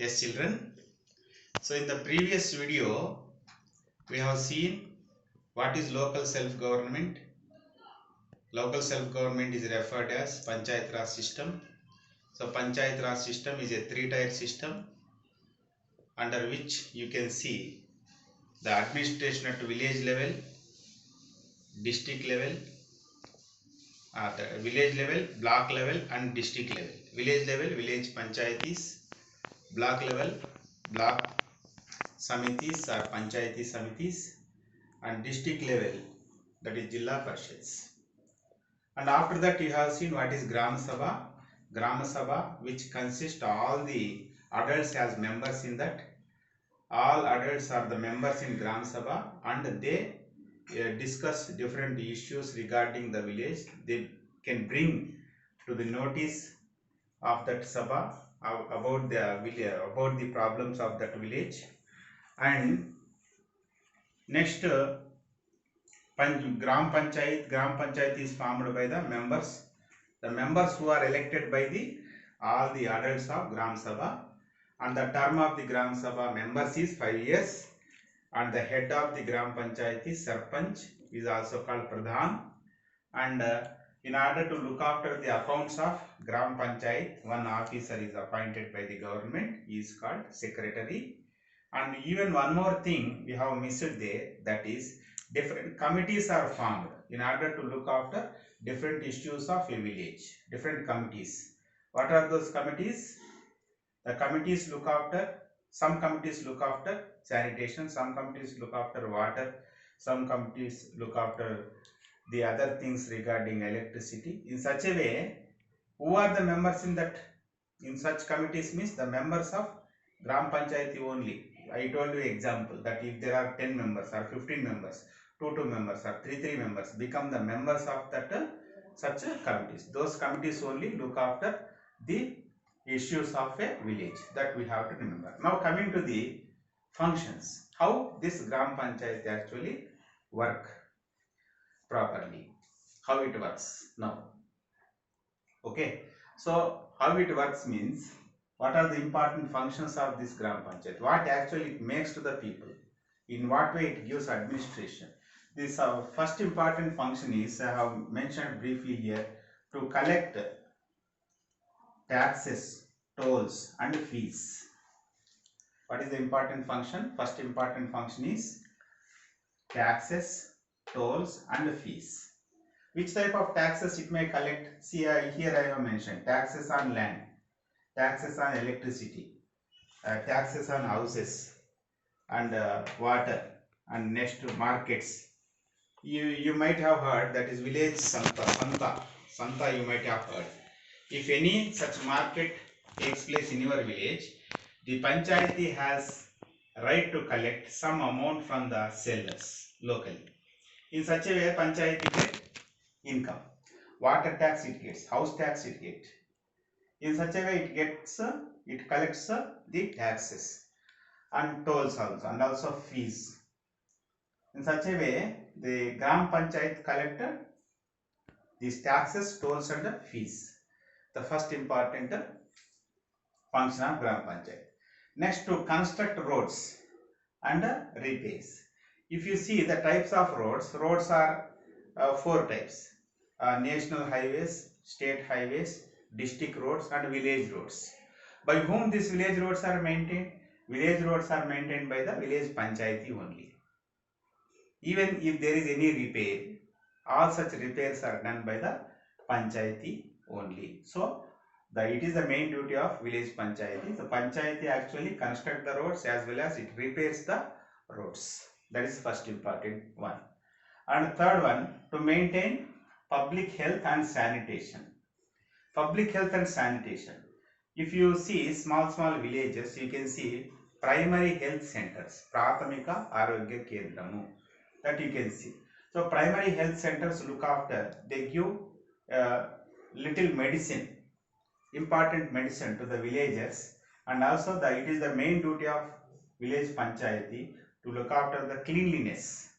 Yes, children. So in the previous video, we have seen what is local self-government. Local self-government is referred as Panchayat Raj system. So Panchayat Raj system is a three-tier system under which you can see the administration at village level, district level, village level, block level and district level. Village level, village panchayatis. Block level, block samitis or panchayati samitis. And district level, that is Jilla Parishads. And after that you have seen what is Gram Sabha. Gram Sabha, which consists all the adults as members in that. All adults are the members in Gram Sabha and they discuss different issues regarding the village. They can bring to the notice of that Sabha about the village, about the problems of that village. And next Gram Panchayat is formed by the members. The members who are elected by the all the adults of Gram Sabha, and the term of the Gram Sabha members is 5 years, and the head of the Gram Panchayat is Sarpanch, is also called Pradhan, and in order to look after the accounts of Gram Panchayat, one officer is appointed by the government, he is called Secretary. And even one more thing we have missed there, that is different committees are formed in order to look after different issues of a village. Different committees. What are those committees? The committees look after, some committees look after sanitation, some committees look after water, some committees look after the other things regarding electricity. In such a way, who are the members in that? In such committees means the members of Gram Panchayati only. I told you example that if there are 10 members or 15 members, 2 members or 3 members become the members of that such committees. Those committees only look after the issues of a village, that we have to remember. Now coming to the functions, how this Gram Panchayat actually work properly, how it works now. Okay, so how it works means, what are the important functions of this Gram Panchayat? What actually it makes to the people? In what way it gives administration? This first important function is, I have mentioned briefly here, to collect taxes, tolls and fees. What is the important function? First important function is taxes, tolls and fees. Which type of taxes it may collect? See, here I have mentioned taxes on land, taxes on electricity, taxes on houses and water, and next to markets. You might have heard that is village Santa you might have heard. If any such market takes place in your village, the panchayati has right to collect some amount from the sellers locally. In such a way, panchayati get income. Water tax it gets, house tax it gets. In such a way it collects the taxes and tolls also, and also fees. In such a way, the Gram Panchayat collected these taxes, tolls and fees. The first important function of Gram Panchayat. Next, to construct roads and repairs. If you see the types of roads are 4 types. National highways, state highways, district roads and village roads. By whom these village roads are maintained? Village roads are maintained by the village panchayati only. Even if there is any repair, all such repairs are done by the panchayati only. So it is the main duty of village panchayati. The panchayati actually construct the roads as well as it repairs the roads. That is first important one. And third one, to maintain public health and sanitation. Public health and sanitation. If you see small villages, you can see primary health centers, Prathamika Arogya Kendramu, that you can see. So primary health centers look after, they give little medicine, important medicine to the villagers, and also it is the main duty of village panchayati to look after the cleanliness.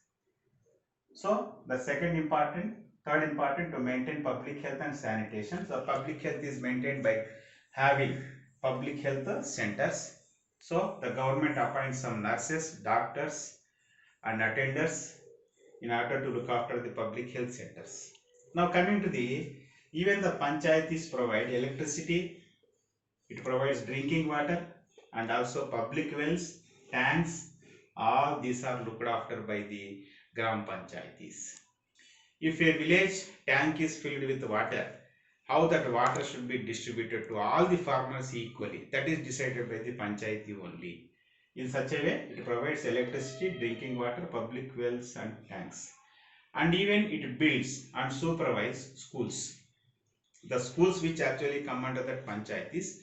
So the third important, to maintain public health and sanitation. So public health is maintained by having public health centers, So the government appoints some nurses, doctors and attenders in order to look after the public health centers. Now coming to the, even the panchayatis provide electricity, it provides drinking water and also public wells, tanks, all these are looked after by the gram panchayatis. If a village tank is filled with water, how that water should be distributed to all the farmers equally, that is decided by the panchayati only. In such a way, it provides electricity, drinking water, public wells and tanks. And even it builds and supervises schools. The schools which actually come under that panchayatis,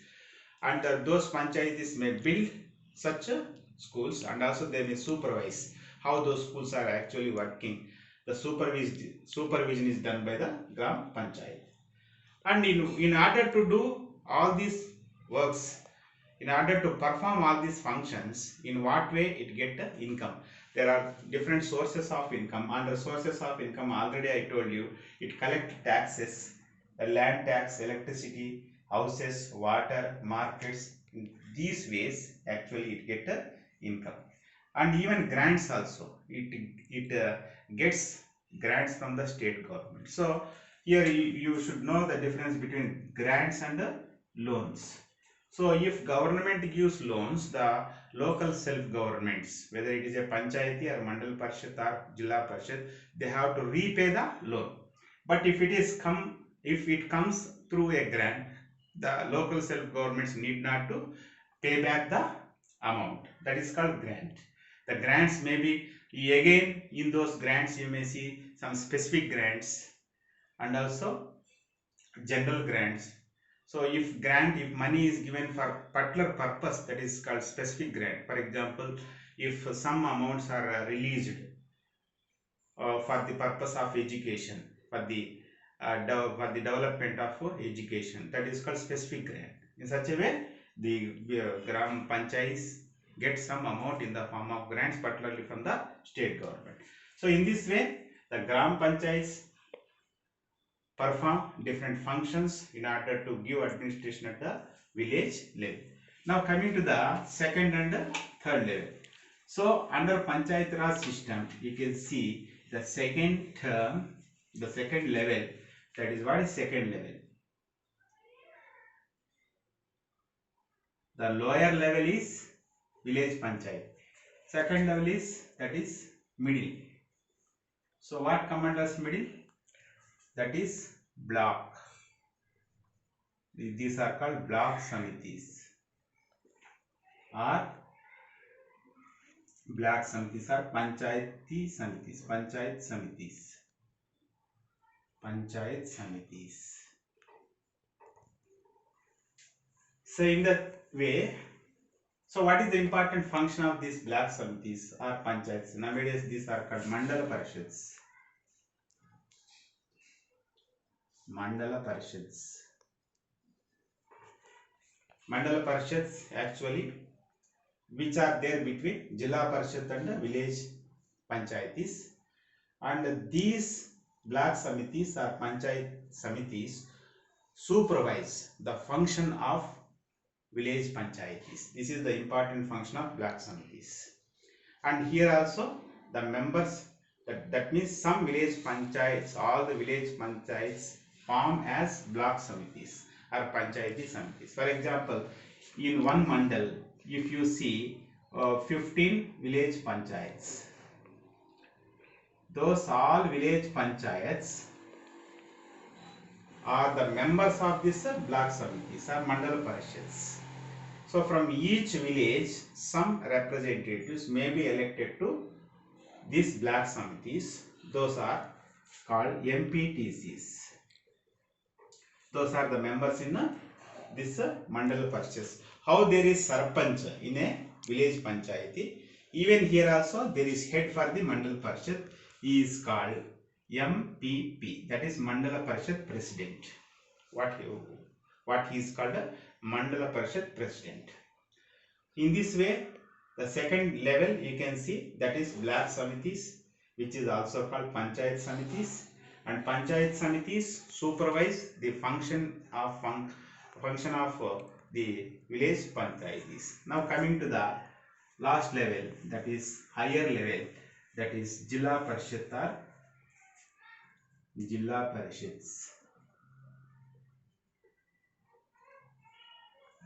and those panchayatis may build such schools, and also they may supervise how those schools are actually working. The supervision is done by the gram panchayat. And in order to do all these works, in order to perform all these functions, in what way it get income? There are different sources of income. Under sources of income, already I told you, it collect taxes, land tax, electricity, houses, water, markets. In these ways actually it get income. And even grants also, it gets grants from the state government. So here you should know the difference between grants and loans. So if government gives loans, the local self-governments, whether it is a panchayati or mandal parishad or jilla parishad, they have to repay the loan. But if it comes through a grant, the local self-governments need not to pay back the amount. That is called grant. The grants may be, again in those grants you may see some specific grants and also general grants. So if money is given for particular purpose, that is called specific grant. For example, if some amounts are released for the purpose of education, for the development of education, that is called specific grant. In such a way, the gram panchayats get some amount in the form of grants, particularly from the state government. So in this way, the gram panchayats perform different functions in order to give administration at the village level. Now coming to the second and third level. So under Panchayat Raj system, you can see the second term, the second level, that is what is second level. The lower level is village panchayat. Second level is, that is middle. So what come under middle? That is block. These are called block samitis or block samitis or panchayati samitis, panchayat samitis. So in that way, so what is the important function of these block samitis or panchayats? Nowadays these are called mandala parishads. Mandala parishads. Mandala parishads actually, which are there between Jilla Parishad and village panchayatis, and these block samitis or panchayat samitis supervise the function of village panchayatis. This is the important function of block samitis. And here also the members, that means some village panchayats, all the village panchayats form as block samitis or panchayati samitis. For example, in one mandal, if you see 15 village panchayats, those all village panchayats are the members of this block samitis or mandal parishads. So from each village, some representatives may be elected to these block samitis. Those are called MPTCs. Those are the members in this mandal parishads. How there is sarpanch in a village panchayati, even here also there is head for the mandal parishad. He is called MPP, that is mandala parishad president. What he is called a mandala parishad president. In this way, the second level you can see, that is block samitis, which is also called panchayat samitis, and panchayat samitis supervise the function of the village panchayatis. Now coming to the last level, that is higher level, that is Jilla Parishad or Jilla Parishads.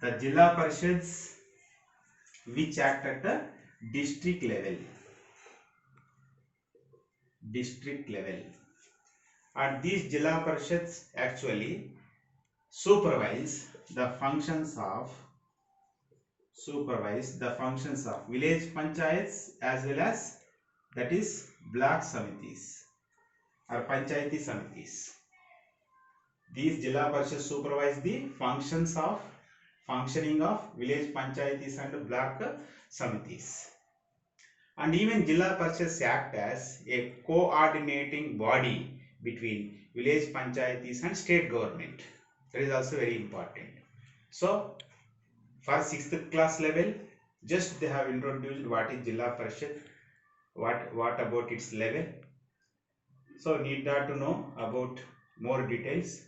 The Jilla Parishads which act at the district level. And these Jilla Parishads actually supervise the functions of village panchayats as well as, that is, block samitis or panchayati samitis. These Jilla Parishads supervise the functioning of village panchayatis and block samitis. And even Jilla Parishads act as a coordinating body between village panchayatis and state government. That is also very important. So, for 6th class level, just they have introduced what is Jilla Parishad, what about its level. So, need not to know about more details.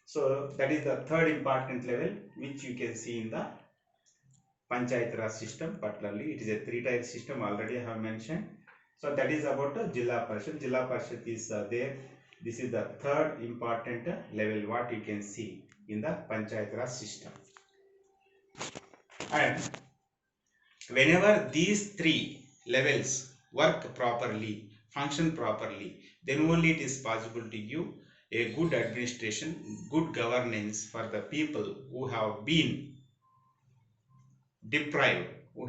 So, that is the third important level which you can see in the Panchayat Raj system. Particularly, it is a 3-tier system, already I have mentioned. So, that is about Jilla Parishad. Jilla Parishad is there. This is the third important level what you can see in the Panchayat Raj system. And whenever these 3 levels work properly, function properly, then only it is possible to give a good administration, good governance for the people who have been deprived, who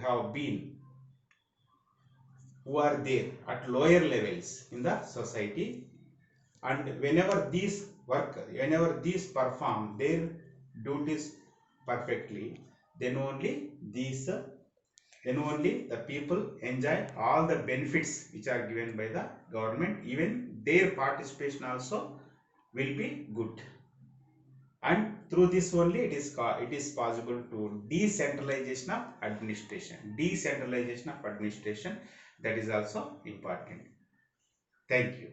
are there at lower levels in the society. And whenever these perform their duties perfectly, then only the people enjoy all the benefits which are given by the government. Even their participation also will be good. And through this only it is possible to decentralization of administration. That is also important. Thank you.